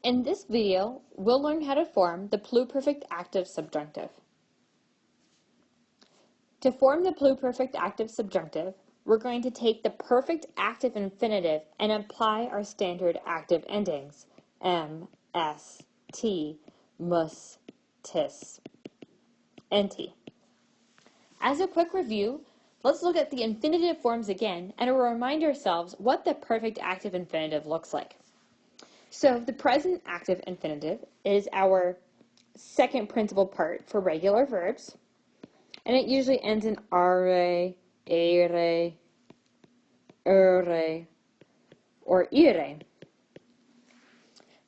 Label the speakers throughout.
Speaker 1: In this video, we'll learn how to form the pluperfect active subjunctive. To form the pluperfect active subjunctive, we're going to take the perfect active infinitive and apply our standard active endings, m, s, t, mus, tis, and t. As a quick review, let's look at the infinitive forms again and remind ourselves what the perfect active infinitive looks like. So the present active infinitive is our second principal part for regular verbs, and it usually ends in are, ere, or ire.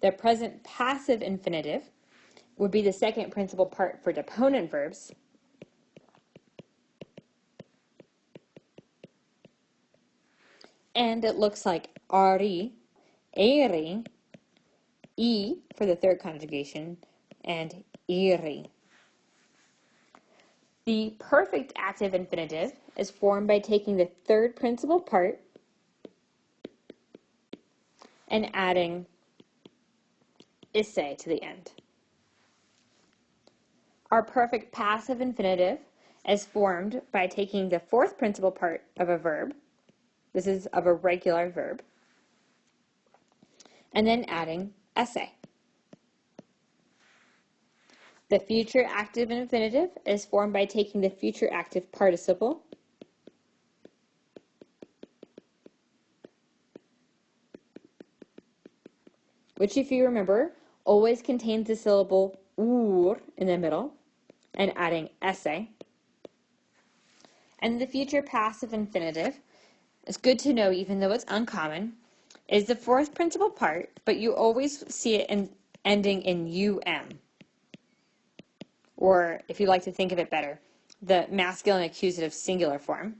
Speaker 1: The present passive infinitive would be the second principal part for deponent verbs, and it looks like ari, ere, e for the third conjugation, and iri. The perfect active infinitive is formed by taking the third principal part and adding isse to the end. Our perfect passive infinitive is formed by taking the fourth principal part of a verb, this is of a regular verb, and then adding esse. The future active infinitive is formed by taking the future active participle which, if you remember, always contains the syllable ur in the middle, and adding esse. And the future passive infinitive, it's good to know even though it's uncommon, is the fourth principal part, but you always see it ending in um. Or, if you like to think of it better, the masculine accusative singular form,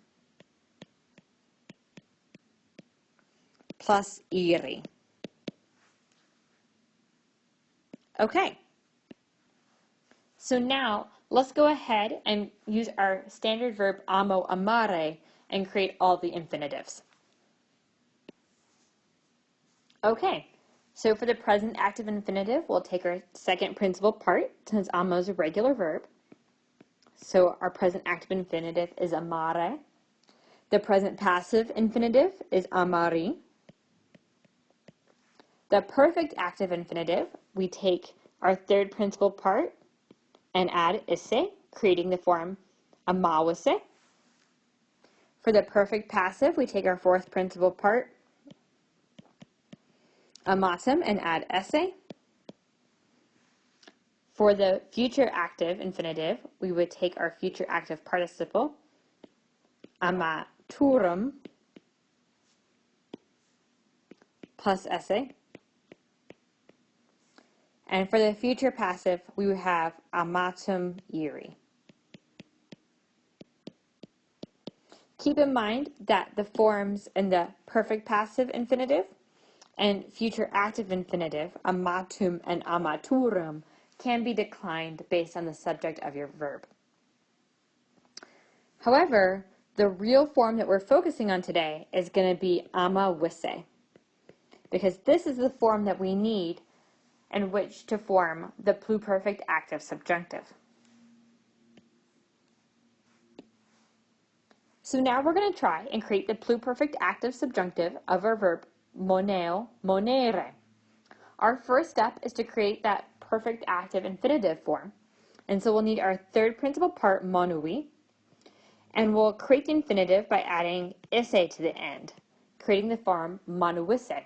Speaker 1: plus iri. Okay, so now let's go ahead and use our standard verb amo, amare, and create all the infinitives. Okay, so for the present active infinitive, we'll take our second principal part, since amo is a regular verb. So our present active infinitive is amare. The present passive infinitive is amari. The perfect active infinitive, we take our third principal part and add isse, creating the form amawase. For the perfect passive, we take our fourth principal part, amatum, and add esse. For the future active infinitive, we would take our future active participle, amaturum, plus esse. And for the future passive, we would have amatum iri. Keep in mind that the forms in the perfect passive infinitive and future active infinitive, amatum and amaturum, can be declined based on the subject of your verb. However, the real form that we're focusing on today is going to be amawisse, because this is the form that we need in which to form the pluperfect active subjunctive. So now we're going to try and create the pluperfect active subjunctive of our verb moneo, monere. Our first step is to create that perfect active infinitive form. And so we'll need our third principal part, monui, and we'll create the infinitive by adding isse to the end, creating the form monuisse.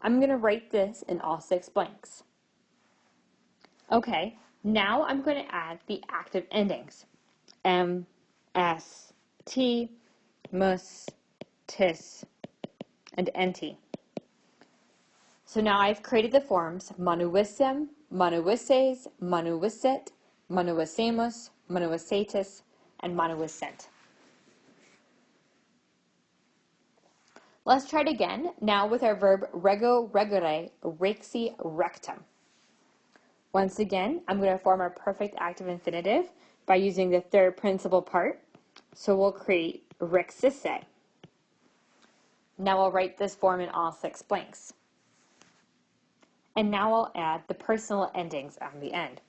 Speaker 1: I'm going to write this in all 6 blanks. Okay, now I'm going to add the active endings, m, s, t, mus, tis, and nt. So now I've created the forms monuissem, monuisses, monuisset, monuissemus, monuissetis, and monuissent. Let's try it again, now with our verb rego, regere, rexi, rectum. Once again, I'm going to form our perfect active infinitive by using the third principal part. So we'll create rexisse. Now I'll write this form in all 6 blanks. And now I'll add the personal endings on the end,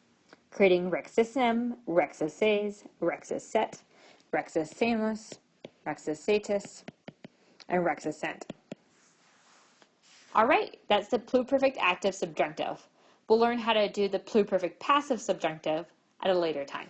Speaker 1: creating rexissem, rexisses, rexisset, rexissamus, rexissatus, and rexissent. All right, that's the pluperfect active subjunctive. We'll learn how to do the pluperfect passive subjunctive at a later time.